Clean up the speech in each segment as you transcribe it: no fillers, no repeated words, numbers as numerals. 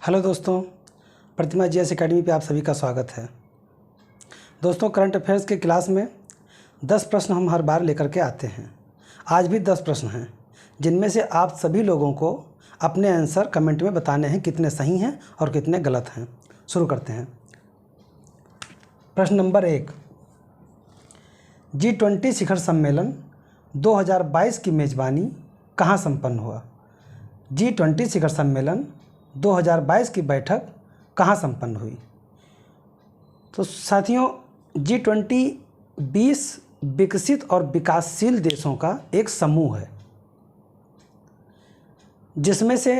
Hello दोस्तों, प्रतिमा GS academy पे आप सभी का स्वागत है। दोस्तों, करंट अफेयर्स के क्लास में 10 प्रश्न हम हर बार लेकर के आते हैं। आज भी 10 प्रश्न हैं, जिनमें से आप सभी लोगों को अपने आंसर कमेंट में बताने हैं कितने सही हैं और कितने गलत हैं। शुरू करते हैं। प्रश्न नंबर 1, G20 शिखर सम्मेलन 2022 की मेज़बानी कहाँ संपन्न हुआ? G20 शिखर सम्मेलन 2022 की बैठक कहाँ संपन्न हुई? तो साथियों, G20 20 विकसित और विकासशील देशों का एक समूह है, जिसमें से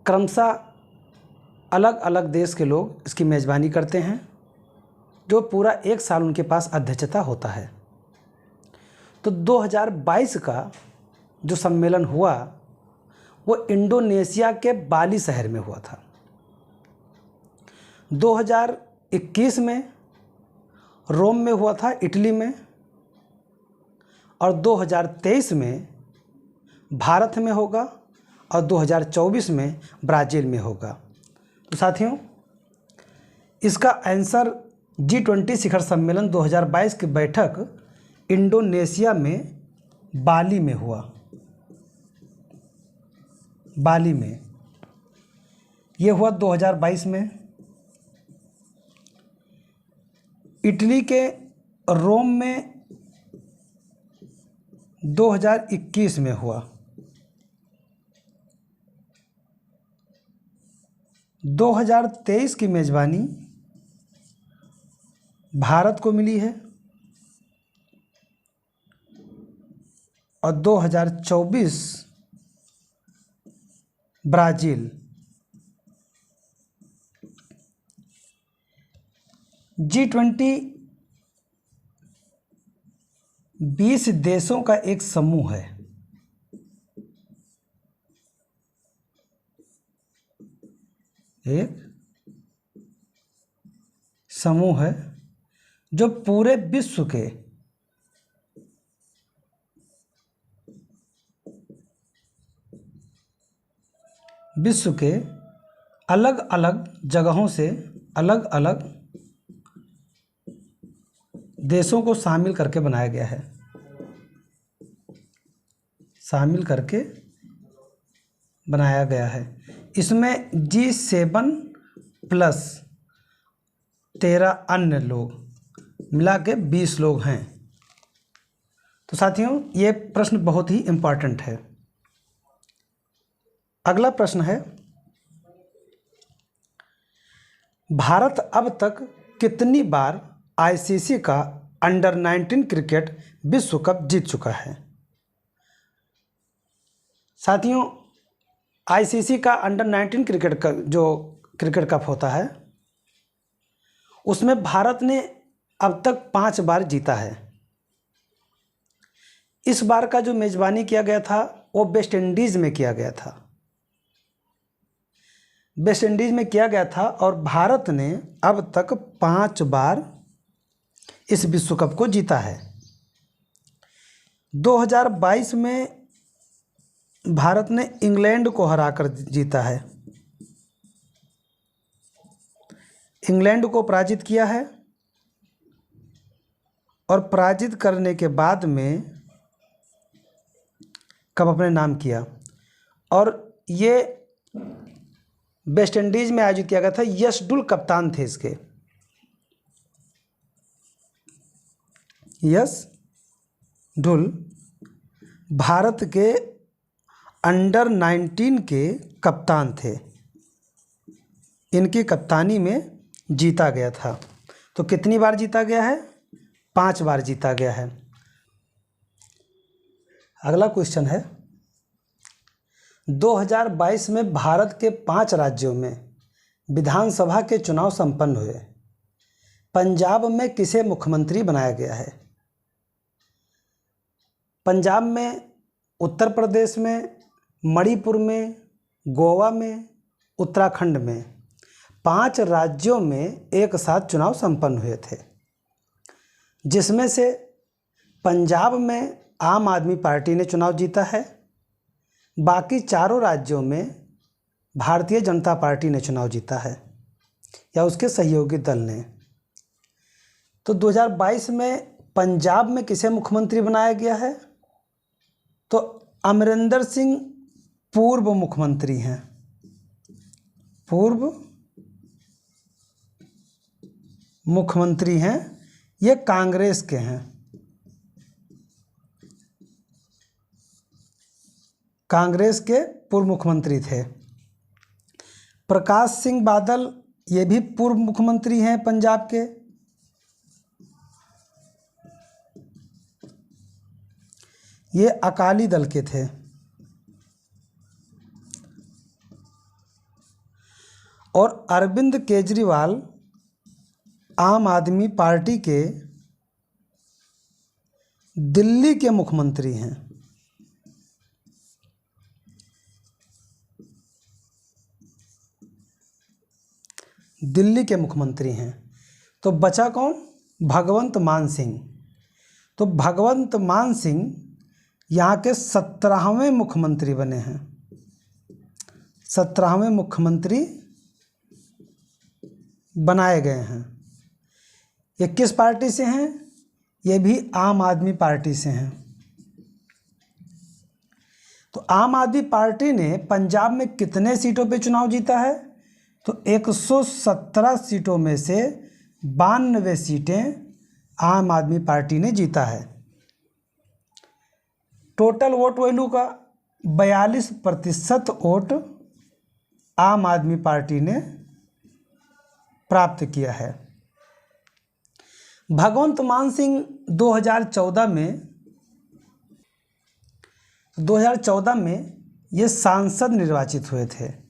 क्रमशः अलग अलग देश के लोग इसकी मेज़बानी करते हैं, जो पूरा एक साल उनके पास अध्यक्षता होता है। तो 2022 का जो सम्मेलन हुआ वो इंडोनेशिया के बाली शहर में हुआ था। 2021 में रोम में हुआ था, इटली में, और 2023 में भारत में होगा और 2024 में ब्राज़ील में होगा। तो साथियों, इसका आंसर G20 शिखर सम्मेलन 2022 की बैठक इंडोनेशिया में बाली में हुआ। बाली में ये हुआ 2022 में। इटली के रोम में 2021 में हुआ। 2023 की मेज़बानी भारत को मिली है और 2024 ब्राज़ील। G20 20 देशों का एक समूह है। एक समूह है जो पूरे विश्व के अलग अलग जगहों से अलग अलग देशों को शामिल करके बनाया गया है। शामिल करके बनाया गया है। इसमें G7 प्लस 13 अन्य लोग मिला के 20 लोग हैं। तो साथियों, ये प्रश्न बहुत ही इम्पोर्टेंट है। अगला प्रश्न है, भारत अब तक कितनी बार आईसीसी का अंडर 19 क्रिकेट विश्व कप जीत चुका है? साथियों, आईसीसी का अंडर 19 क्रिकेट का जो क्रिकेट कप होता है, उसमें भारत ने अब तक 5 बार जीता है। इस बार का जो मेज़बानी किया गया था वो वेस्ट इंडीज़ में किया गया था। वेस्ट इंडीज़ में किया गया था और भारत ने अब तक 5 बार इस विश्व कप को जीता है। 2022 में भारत ने इंग्लैंड को हराकर जीता है। इंग्लैंड को पराजित किया है और पराजित करने के बाद में कप अपने नाम किया, और ये वेस्ट इंडीज़ में आयोजित किया गया था। यश डुल कप्तान थे इसके। यश डुल भारत के अंडर 19 के कप्तान थे। इनकी कप्तानी में जीता गया था। तो कितनी बार जीता गया है? 5 बार जीता गया है। अगला क्वेश्चन है, 2022 में भारत के 5 राज्यों में विधानसभा के चुनाव संपन्न हुए। पंजाब में किसे मुख्यमंत्री बनाया गया है? पंजाब में, उत्तर प्रदेश में, मणिपुर में, गोवा में, उत्तराखंड में 5 राज्यों में एक साथ चुनाव संपन्न हुए थे, जिसमें से पंजाब में आम आदमी पार्टी ने चुनाव जीता है। बाकी चारों राज्यों में भारतीय जनता पार्टी ने चुनाव जीता है या उसके सहयोगी दल ने। तो 2022 में पंजाब में किसे मुख्यमंत्री बनाया गया है? तो अमरिंदर सिंह पूर्व मुख्यमंत्री हैं, पूर्व मुख्यमंत्री हैं, ये कांग्रेस के हैं, कांग्रेस के पूर्व मुख्यमंत्री थे। प्रकाश सिंह बादल ये भी पूर्व मुख्यमंत्री हैं पंजाब के। ये अकाली दल के थे। और अरविंद केजरीवाल आम आदमी पार्टी के दिल्ली के मुख्यमंत्री हैं। दिल्ली के मुख्यमंत्री हैं। तो बचा कौन? भगवंत मान सिंह। तो भगवंत मान सिंह यहाँ के 17वें मुख्यमंत्री बने हैं, 17वें मुख्यमंत्री बनाए गए हैं। ये किस पार्टी से हैं? ये भी आम आदमी पार्टी से हैं। तो आम आदमी पार्टी ने पंजाब में कितने सीटों पे चुनाव जीता है? तो 117 सीटों में से 92 सीटें आम आदमी पार्टी ने जीता है। टोटल वोट वैल्यू का 42% वोट आम आदमी पार्टी ने प्राप्त किया है। भगवंत मान सिंह 2014 में ये सांसद निर्वाचित हुए थे।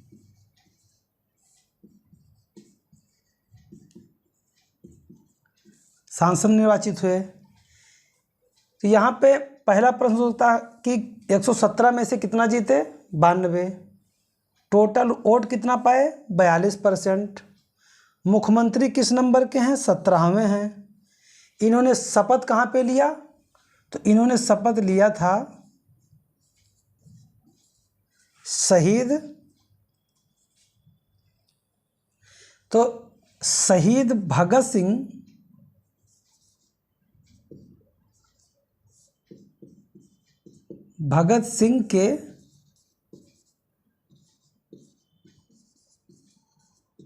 सांसद निर्वाचित हुए। तो यहाँ पे पहला प्रश्न होता कि 117 में से कितना जीते? 92। टोटल वोट कितना पाए? 42%। मुख्यमंत्री किस नंबर के हैं? 17वें हैं। इन्होंने शपथ कहाँ पे लिया? तो इन्होंने शपथ लिया था शहीद भगत सिंह के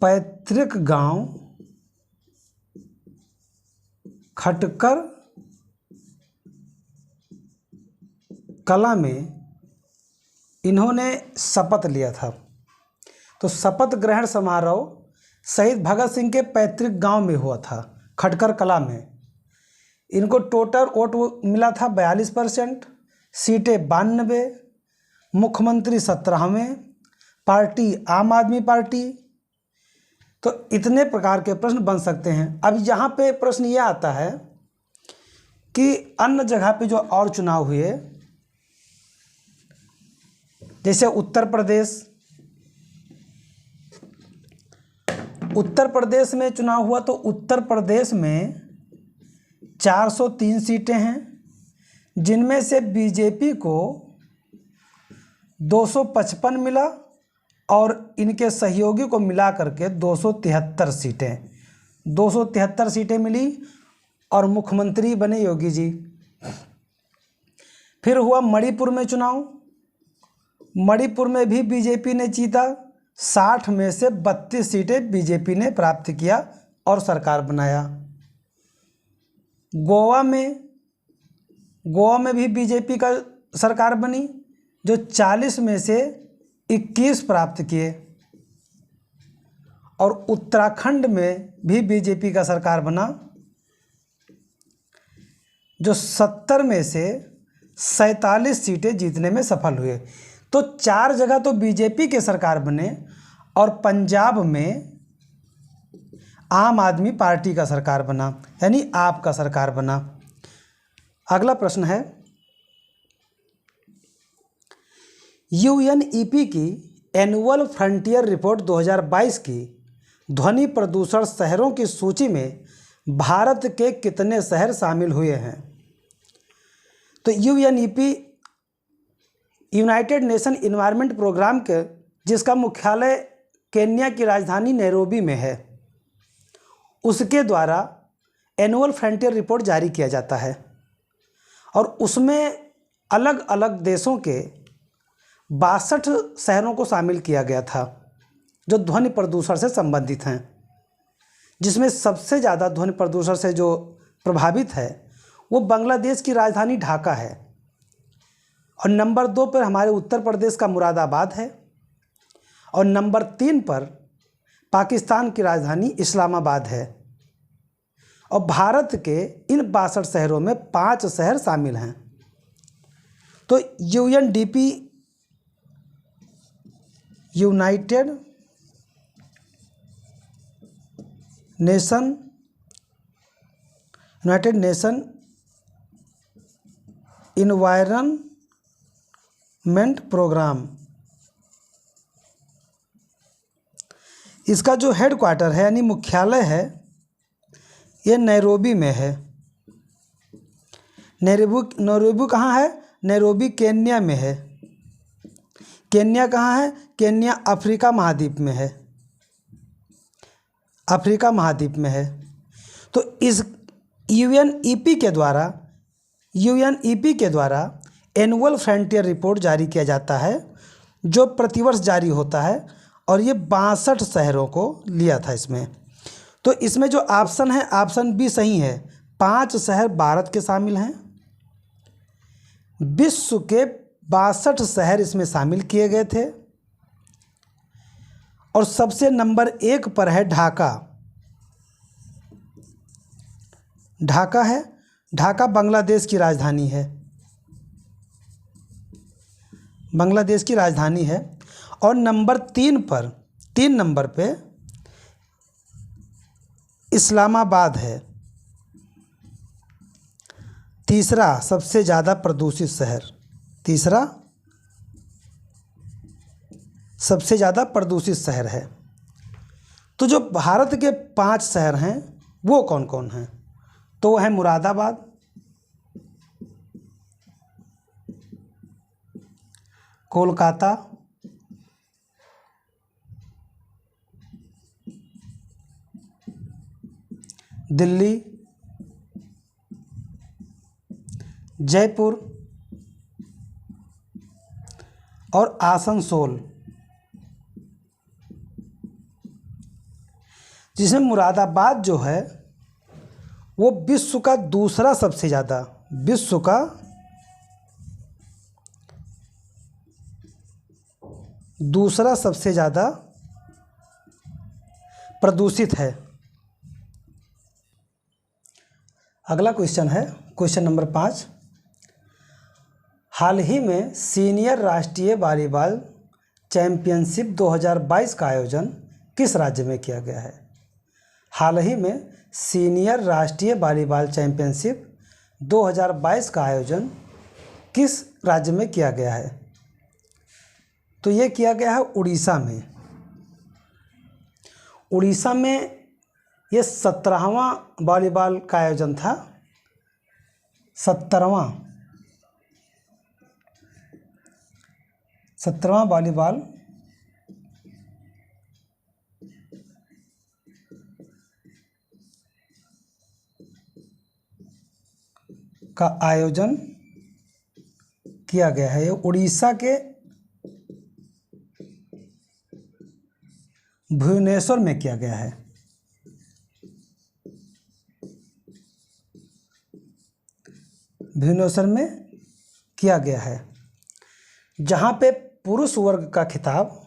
पैतृक गांव खटकर कला में इन्होंने शपथ लिया था। तो शपथ ग्रहण समारोह शहीद भगत सिंह के पैतृक गांव में हुआ था, खटकर कला में। इनको टोटल वोट मिला था 42%, सीटें 92, मुख्यमंत्री 17वें, पार्टी आम आदमी पार्टी। तो इतने प्रकार के प्रश्न बन सकते हैं। अब यहाँ पे प्रश्न ये आता है कि अन्य जगह पे जो और चुनाव हुए, जैसे उत्तर प्रदेश में चुनाव हुआ, तो उत्तर प्रदेश में 403 सीटें हैं, जिनमें से बीजेपी को 255 मिला और इनके सहयोगी को मिला करके 273 सीटें मिली और मुख्यमंत्री बने योगी जी। फिर हुआ मणिपुर में चुनाव। मणिपुर में भी बीजेपी ने जीता, 60 में से 32 सीटें बीजेपी ने प्राप्त किया और सरकार बनाया। गोवा में भी बीजेपी का सरकार बनी, जो 40 में से 21 प्राप्त किए। और उत्तराखंड में भी बीजेपी का सरकार बना, जो 70 में से 47 सीटें जीतने में सफल हुए। तो 4 जगह तो बीजेपी के सरकार बने और पंजाब में आम आदमी पार्टी का सरकार बना, यानी आप का सरकार बना। अगला प्रश्न है, यूएनईपी की एनुअल फ्रंटियर रिपोर्ट 2022 की ध्वनि प्रदूषण शहरों की सूची में भारत के कितने शहर शामिल हुए हैं? तो UNEP united nation environment programme के जिसका मुख्यालय केन्या की राजधानी नैरोबी में है, उसके द्वारा एनुअल फ्रंटियर रिपोर्ट जारी किया जाता है और उसमें अलग अलग देशों के 62 शहरों को शामिल किया गया था जो ध्वनि प्रदूषण से संबंधित हैं, जिसमें सबसे ज़्यादा ध्वनि प्रदूषण से जो प्रभावित है वो बांग्लादेश की राजधानी ढाका है और नंबर 2 पर हमारे उत्तर प्रदेश का मुरादाबाद है और नंबर 3 पर पाकिस्तान की राजधानी इस्लामाबाद है। और भारत के इन 62 शहरों में 5 शहर शामिल हैं। तो UNDP united nation environment programme, इसका जो हेडक्वार्टर है यानी मुख्यालय है ये नैरोबी में है। नैरोबी कहाँ है? नैरोबी केन्या में है। केन्या कहाँ है? केन्या अफ्रीका महाद्वीप में है। अफ्रीका महाद्वीप में है। तो इस यूएनईपी के द्वारा एनुअल फ्रंटियर रिपोर्ट जारी किया जाता है जो प्रतिवर्ष जारी होता है और ये 62 शहरों को लिया था इसमें। तो इसमें जो ऑप्शन है ऑप्शन बी सही है। 5 शहर भारत के शामिल हैं। विश्व के 62 शहर इसमें शामिल किए गए थे और सबसे नंबर 1 पर है ढाका। ढाका है, ढाका बांग्लादेश की राजधानी है। बांग्लादेश की राजधानी है। और नंबर 3 नंबर पे इस्लामाबाद है। तीसरा सबसे ज़्यादा प्रदूषित शहर, तीसरा सबसे ज़्यादा प्रदूषित शहर है। तो जो भारत के 5 शहर हैं वो कौन कौन हैं? तो वो है मुरादाबाद, कोलकाता, दिल्ली, जयपुर और आसनसोल। जिसमें मुरादाबाद जो है वो विश्व का दूसरा सबसे ज़्यादा, विश्व का दूसरा सबसे ज़्यादा प्रदूषित है। अगला क्वेश्चन है क्वेश्चन नंबर 5। हाल ही में सीनियर राष्ट्रीय वॉलीबॉल चैंपियनशिप 2022 का आयोजन किस राज्य में किया गया है? हाल ही में सीनियर राष्ट्रीय वॉलीबॉल चैंपियनशिप 2022 का आयोजन किस राज्य में किया गया है? तो ये किया गया है उड़ीसा में। उड़ीसा में ये 17वां वॉलीबॉल का आयोजन था। 17वां वॉलीबॉल का आयोजन किया गया है। ये उड़ीसा के भुवनेश्वर में किया गया है। भुवनेश्वर में किया गया है, जहाँ पे पुरुष वर्ग का खिताब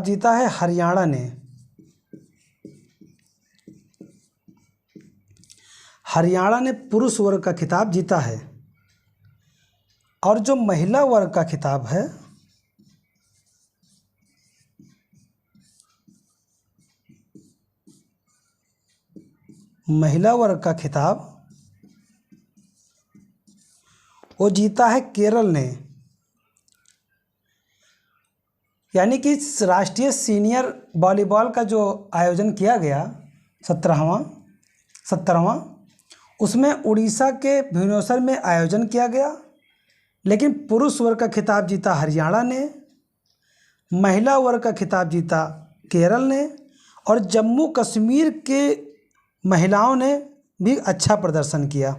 जीता है हरियाणा ने। हरियाणा ने पुरुष वर्ग का खिताब जीता है। और जो महिला वर्ग का खिताब है वो जीता है केरल ने। यानी कि राष्ट्रीय सीनियर वॉलीबॉल का जो आयोजन किया गया 17वां उसमें उड़ीसा के भुवनेश्वर में आयोजन किया गया, लेकिन पुरुष वर्ग का खिताब जीता हरियाणा ने, महिला वर्ग का खिताब जीता केरल ने, और जम्मू कश्मीर के महिलाओं ने भी अच्छा प्रदर्शन किया।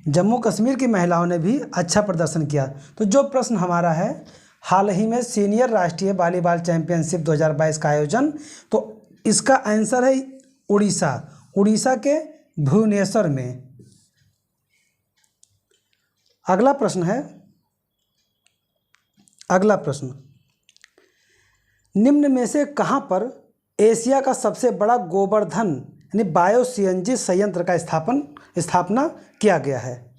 जम्मू कश्मीर की महिलाओं ने भी अच्छा प्रदर्शन किया। तो जो प्रश्न हमारा है, हाल ही में सीनियर राष्ट्रीय वॉलीबॉल चैंपियनशिप 2022 का आयोजन, तो इसका आंसर है उड़ीसा के भुवनेश्वर में। अगला प्रश्न, निम्न में से कहां पर एशिया का सबसे बड़ा गोवर्धन यानी बायो सीएनजी संयंत्र का स्थापना किया गया है?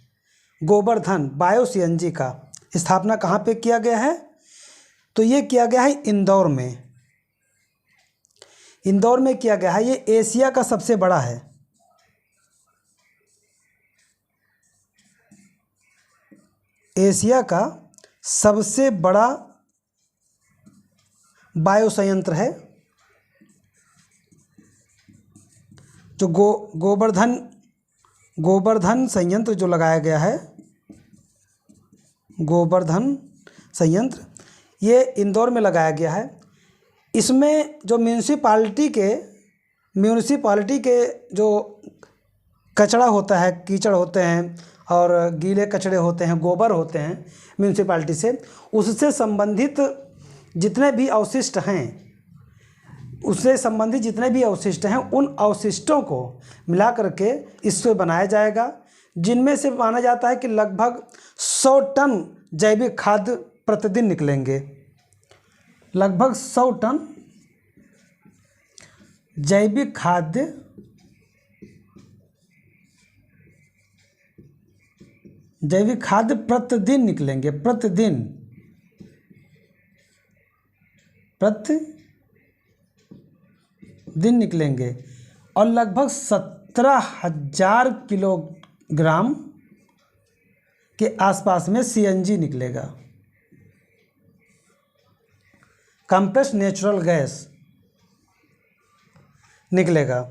गोवर्धन बायो सीएनजी का स्थापना कहाँ पे किया गया है? तो ये किया गया है इंदौर में किया गया है। ये एशिया का सबसे बड़ा है। एशिया का सबसे बड़ा बायो संयंत्र है जो गोवर्धन संयंत्र जो लगाया गया है, गोवर्धन संयंत्र ये इंदौर में लगाया गया है। इसमें जो म्यूनिसिपालिटी के जो कचरा होता है, कीचड़ होते हैं और गीले कचड़े होते हैं, गोबर होते हैं म्यूनिसिपालिटी से, उससे संबंधित जितने भी अवशिष्ट हैं उन अवशिष्टों को मिला करके इससे बनाया जाएगा, जिनमें से माना जाता है कि लगभग 100 टन जैविक खाद्य प्रतिदिन निकलेंगे। लगभग 100 टन जैविक खाद्य प्रतिदिन निकलेंगे, प्रतिदिन निकलेंगे, और लगभग 17,000 किलोग्राम के आसपास में सीएनजी निकलेगा, कंप्रेस्ड नेचुरल गैस निकलेगा।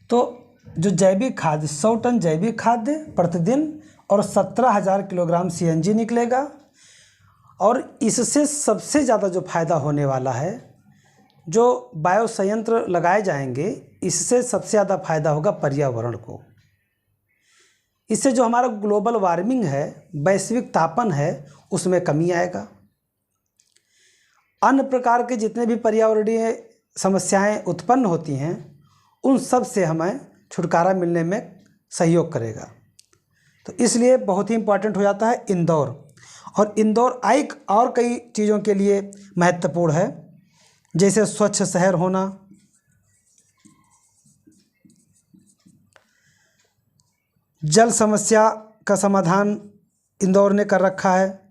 तो जो जैविक खाद्य 100 टन जैविक खाद्य प्रतिदिन और 17,000 किलोग्राम सीएनजी निकलेगा। और इससे सबसे ज़्यादा जो फायदा होने वाला है, जो बायो संयंत्र लगाए जाएंगे, इससे सबसे ज़्यादा फायदा होगा पर्यावरण को। इससे जो हमारा ग्लोबल वार्मिंग है, वैश्विक तापन है, उसमें कमी आएगा। अन्य प्रकार के जितने भी पर्यावरणीय समस्याएं उत्पन्न होती हैं, उन सब से हमें छुटकारा मिलने में सहयोग करेगा। तो इसलिए बहुत ही इम्पोर्टेंट हो जाता है इंदौर। और इंदौर एक और कई चीज़ों के लिए महत्वपूर्ण है, जैसे स्वच्छ शहर होना, जल समस्या का समाधान इंदौर ने कर रखा है,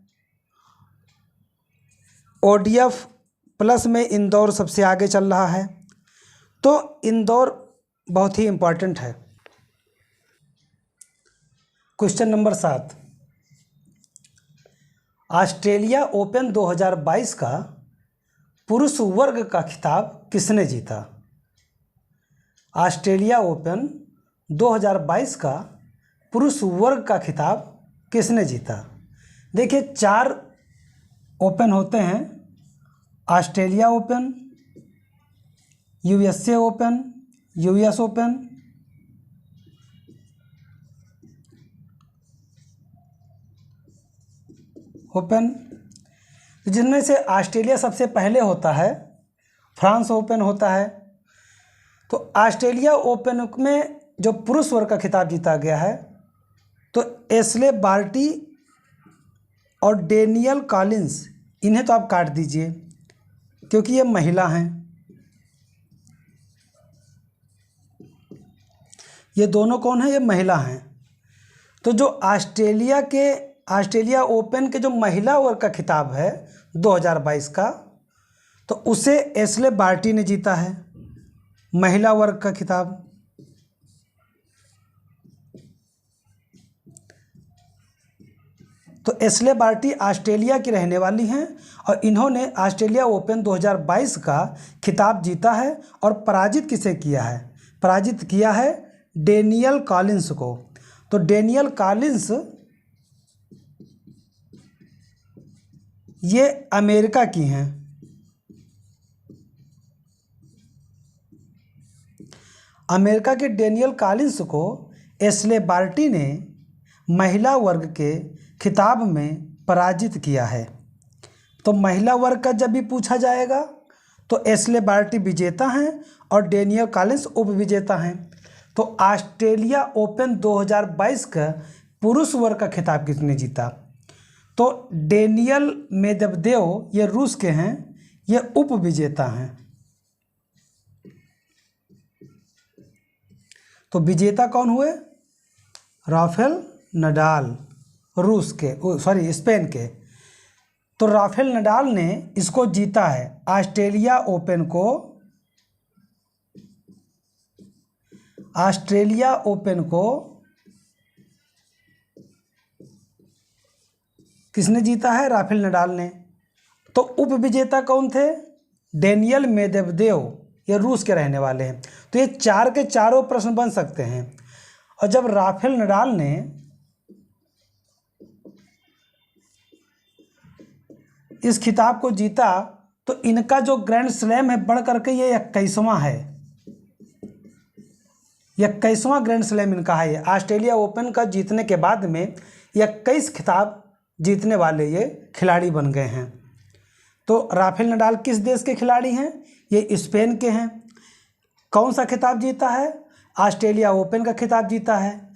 ODF प्लस में इंदौर सबसे आगे चल रहा है। तो इंदौर बहुत ही इम्पोर्टेंट है। क्वेश्चन नंबर 7, ऑस्ट्रेलिया ओपन 2022 का पुरुष वर्ग का खिताब किसने जीता? ऑस्ट्रेलिया ओपन 2022 का पुरुष वर्ग का खिताब किसने जीता? देखिए 4 ओपन होते हैं, Australia open, USA open, US open, जिनमें से ऑस्ट्रेलिया सबसे पहले होता है, फ्रांस ओपन होता है। तो ऑस्ट्रेलिया ओपन में जो पुरुष वर्ग का खिताब जीता गया है, तो एशले बार्टी और डेनियल कॉलिंस, इन्हें तो आप काट दीजिए क्योंकि ये महिला हैं। ये दोनों कौन है? ये महिला हैं। तो जो ऑस्ट्रेलिया ओपन के जो महिला वर्ग का खिताब है 2022 का, तो उसे एशले बार्टी ने जीता है, महिला वर्ग का खिताब। तो एशले बार्टी ऑस्ट्रेलिया की रहने वाली हैं और इन्होंने ऑस्ट्रेलिया ओपन 2022 का खिताब जीता है। और पराजित किसे किया है? पराजित किया है डेनियल कॉलिंस को। तो डेनियल कॉलिंस ये अमेरिका की हैं। अमेरिका के डेनियल कॉलिंस को एशले बार्टी ने महिला वर्ग के खिताब में पराजित किया है। तो महिला वर्ग का जब भी पूछा जाएगा तो एशले बार्टी विजेता हैं और डेनियल कॉलिंस उपविजेता हैं। तो ऑस्ट्रेलिया ओपन 2022 का पुरुष वर्ग का खिताब किसने जीता? तो डेनियल मेदवेदेव, ये रूस के हैं, ये उपविजेता हैं। तो विजेता कौन हुए? राफेल नडाल, रूस के, सॉरी स्पेन के। तो राफेल नडाल ने इसको जीता है, ऑस्ट्रेलिया ओपन को। ऑस्ट्रेलिया ओपन को किसने जीता है? राफेल नडाल ने। तो उपविजेता कौन थे? डेनियल मेदवेदेव, ये रूस के रहने वाले हैं। तो ये 4 के चारों प्रश्न बन सकते हैं। और जब राफेल नडाल ने इस खिताब को जीता तो इनका जो ग्रैंड स्लैम है बढ़ करके ये 21वां है। 21वां ग्रैंड स्लैम इनका है। ये ऑस्ट्रेलिया ओपन का जीतने के बाद में 21 खिताब जीतने वाले ये खिलाड़ी बन गए हैं। तो राफेल नडाल किस देश के खिलाड़ी हैं? ये स्पेन के हैं। कौन सा खिताब जीता है? ऑस्ट्रेलिया ओपन का खिताब जीता है।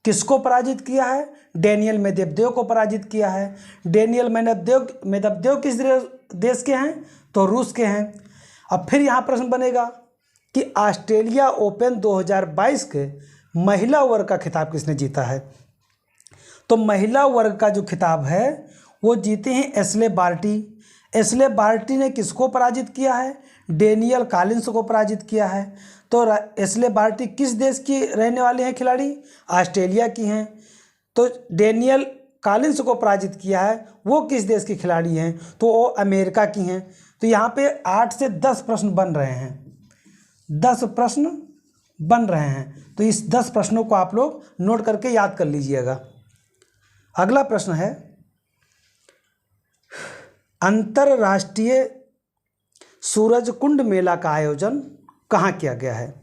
किसको पराजित किया है? डेनियल मेदवेदेव को पराजित किया है। डेनियल मेदवेदेव किस देश के हैं? तो रूस के हैं। अब फिर यहाँ प्रश्न बनेगा कि ऑस्ट्रेलिया ओपन 2022 के महिला वर्ग का खिताब किसने जीता है? तो महिला वर्ग का जो खिताब है वो जीते हैं एशले बार्टी। एशले बार्टी ने किसको पराजित किया है? डेनियल कॉलिंस को पराजित किया है। तो एशले बार्टी किस देश की रहने वाले हैं खिलाड़ी? ऑस्ट्रेलिया की हैं। तो डेनियल कॉलिंस को पराजित किया है, वो किस देश के खिलाड़ी हैं? तो वो अमेरिका की हैं। तो यहाँ पे 8 से 10 प्रश्न बन रहे हैं। 10 प्रश्न बन रहे हैं। तो इस 10 प्रश्नों को आप लोग नोट करके याद कर लीजिएगा। अगला प्रश्न है, अंतर्राष्ट्रीय सूरजकुंड मेला का आयोजन कहाँ किया गया है?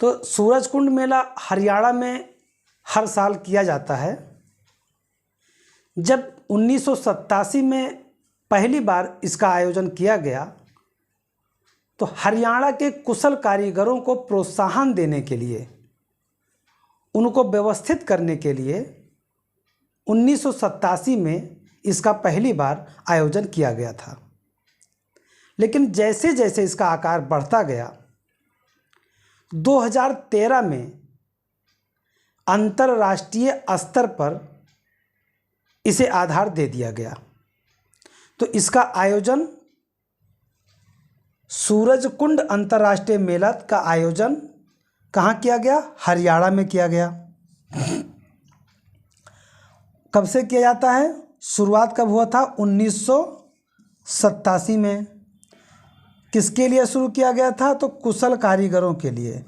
तो सूरजकुंड मेला हरियाणा में हर साल किया जाता है। जब 1987 में पहली बार इसका आयोजन किया गया तो हरियाणा के कुशल कारीगरों को प्रोत्साहन देने के लिए, उनको व्यवस्थित करने के लिए 1987 में इसका पहली बार आयोजन किया गया था। लेकिन जैसे जैसे इसका आकार बढ़ता गया, 2013 में अंतर्राष्ट्रीय स्तर पर इसे आधार दे दिया गया। तो इसका आयोजन, सूरजकुंड अंतर्राष्ट्रीय मेला का आयोजन कहाँ किया गया? हरियाणा में किया गया। कब से किया जाता है? शुरुआत कब हुआ था? 1987 में। किसके लिए शुरू किया गया था? तो कुशल कारीगरों के लिए।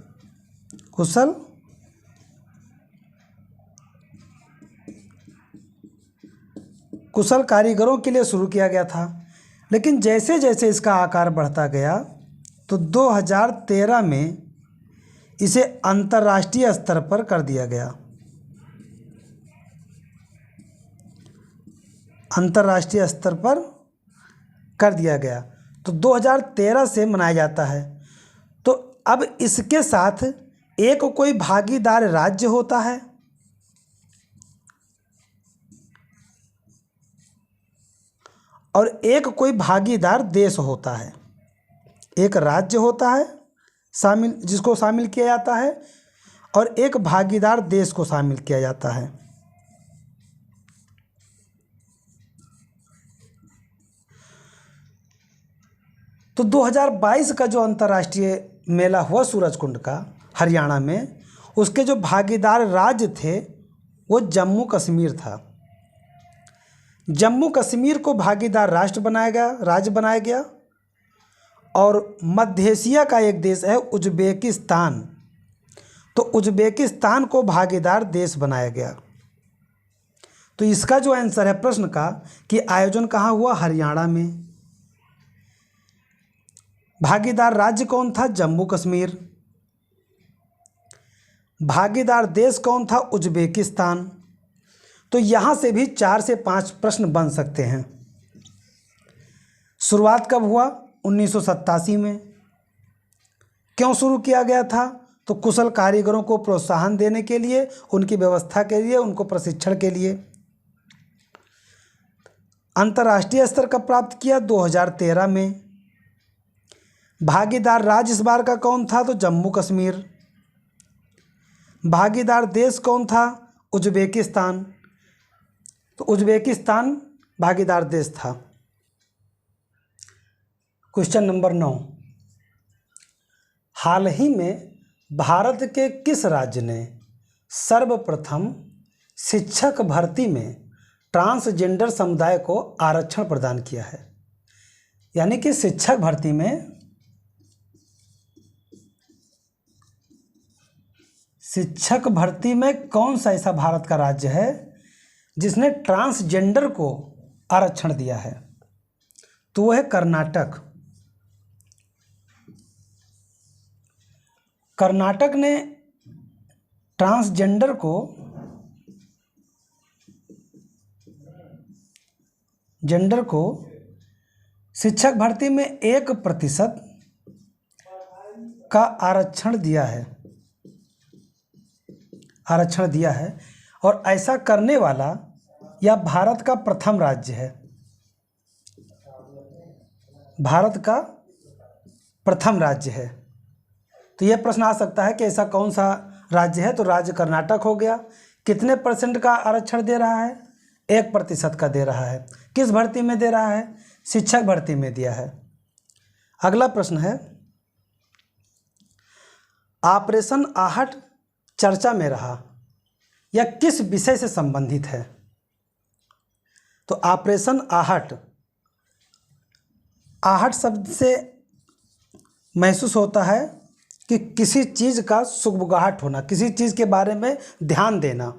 कुशल कारीगरों के लिए शुरू किया गया था। लेकिन जैसे जैसे इसका आकार बढ़ता गया तो 2013 में इसे अंतर्राष्ट्रीय स्तर पर कर दिया गया। अंतर्राष्ट्रीय स्तर पर कर दिया गया। तो 2013 से मनाया जाता है। तो अब इसके साथ एक कोई भागीदार राज्य होता है और एक कोई भागीदार देश होता है। एक राज्य होता है शामिल, जिसको शामिल किया जाता है, और एक भागीदार देश को शामिल किया जाता है। तो 2022 का जो अंतर्राष्ट्रीय मेला हुआ सूरजकुंड का हरियाणा में, उसके जो भागीदार राज्य थे वो जम्मू कश्मीर था। जम्मू कश्मीर को भागीदार राज्य बनाया गया और मध्य एशिया का एक देश है उज्बेकिस्तान, तो उज्बेकिस्तान को भागीदार देश बनाया गया। तो इसका जो आंसर है प्रश्न का कि आयोजन कहाँ हुआ, हरियाणा में। भागीदार राज्य कौन था, जम्मू कश्मीर। भागीदार देश कौन था, उज्बेकिस्तान। तो यहाँ से भी 4 से 5 प्रश्न बन सकते हैं। शुरुआत कब हुआ, 1987 में। क्यों शुरू किया गया था, तो कुशल कारीगरों को प्रोत्साहन देने के लिए, उनकी व्यवस्था के लिए, उनको प्रशिक्षण के लिए। अंतर्राष्ट्रीय स्तर का प्राप्त किया 2013 में। भागीदार राज्य इस बार का कौन था, तो जम्मू कश्मीर। भागीदार देश कौन था, उज्बेकिस्तान, तो उज्बेकिस्तान भागीदार देश था। क्वेश्चन नंबर 9, हाल ही में भारत के किस राज्य ने सर्वप्रथम शिक्षक भर्ती में ट्रांसजेंडर समुदाय को आरक्षण प्रदान किया है। यानी कि शिक्षक भर्ती में कौन सा ऐसा भारत का राज्य है जिसने ट्रांसजेंडर को आरक्षण दिया है, तो वह है कर्नाटक। कर्नाटक ने ट्रांसजेंडर को शिक्षक भर्ती में 1% का आरक्षण दिया है और ऐसा करने वाला यह भारत का प्रथम राज्य है। तो यह प्रश्न आ सकता है कि ऐसा कौन सा राज्य है, तो राज्य कर्नाटक हो गया। कितने % का आरक्षण दे रहा है, 1% का दे रहा है। किस भर्ती में दे रहा है, शिक्षक भर्ती में दिया है। अगला प्रश्न है, ऑपरेशन आहट चर्चा में रहा, यह किस विषय से संबंधित है, तो ऑपरेशन आहट शब्द से महसूस होता है कि किसी चीज़ का सुगबुगाहट होना, किसी चीज़ के बारे में ध्यान देना।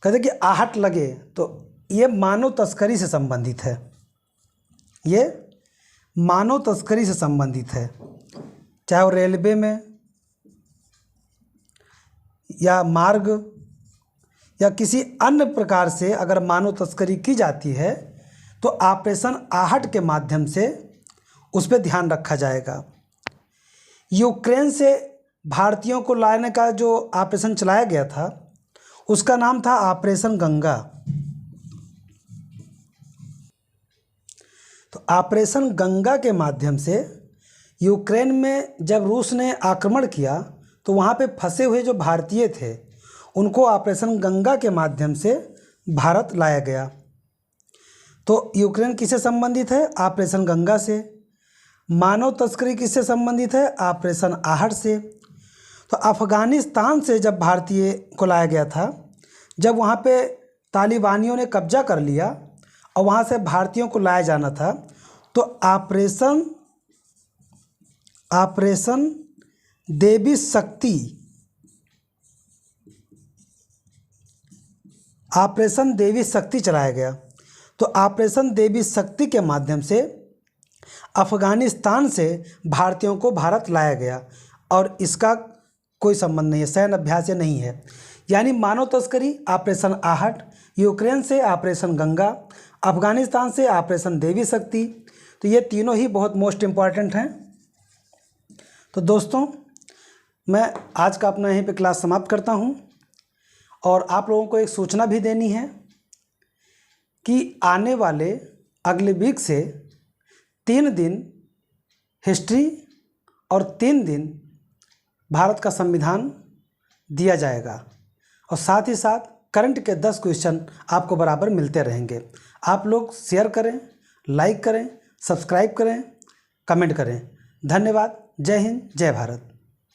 कहते कि आहट लगे, तो ये मानव तस्करी से संबंधित है। चाहे वो रेलवे में या मार्ग या किसी अन्य प्रकार से अगर मानव तस्करी की जाती है तो ऑपरेशन आहट के माध्यम से उस पर ध्यान रखा जाएगा। यूक्रेन से भारतीयों को लाने का जो ऑपरेशन चलाया गया था उसका नाम था ऑपरेशन गंगा। तो ऑपरेशन गंगा के माध्यम से यूक्रेन में जब रूस ने आक्रमण किया तो वहाँ पे फंसे हुए जो भारतीय थे उनको ऑपरेशन गंगा के माध्यम से भारत लाया गया। तो यूक्रेन किससे संबंधित है, ऑपरेशन गंगा से। मानव तस्करी किससे संबंधित है, ऑपरेशन आहट से। तो अफ़गानिस्तान से जब भारतीय को लाया गया था, जब वहाँ पे तालिबानियों ने कब्जा कर लिया और वहाँ से भारतीयों को लाया जाना था, तो ऑपरेशन देवी शक्ति चलाया गया। तो ऑपरेशन देवी शक्ति के माध्यम से अफ़गानिस्तान से भारतीयों को भारत लाया गया और इसका कोई संबंध नहीं है, सैन्य अभ्यास नहीं है। यानी मानव तस्करी ऑपरेशन आहट, यूक्रेन से ऑपरेशन गंगा, अफ़गानिस्तान से ऑपरेशन देवी शक्ति। तो ये तीनों ही बहुत मोस्ट इम्पॉर्टेंट हैं। तो दोस्तों, मैं आज का अपना यहीं पे क्लास समाप्त करता हूँ और आप लोगों को एक सूचना भी देनी है कि आने वाले अगले वीक से 3 दिन हिस्ट्री और 3 दिन भारत का संविधान दिया जाएगा और साथ ही साथ करंट के 10 क्वेश्चन आपको बराबर मिलते रहेंगे। आप लोग शेयर करें, लाइक करें, सब्सक्राइब करें, कमेंट करें। धन्यवाद। जय हिंद, जय भारत।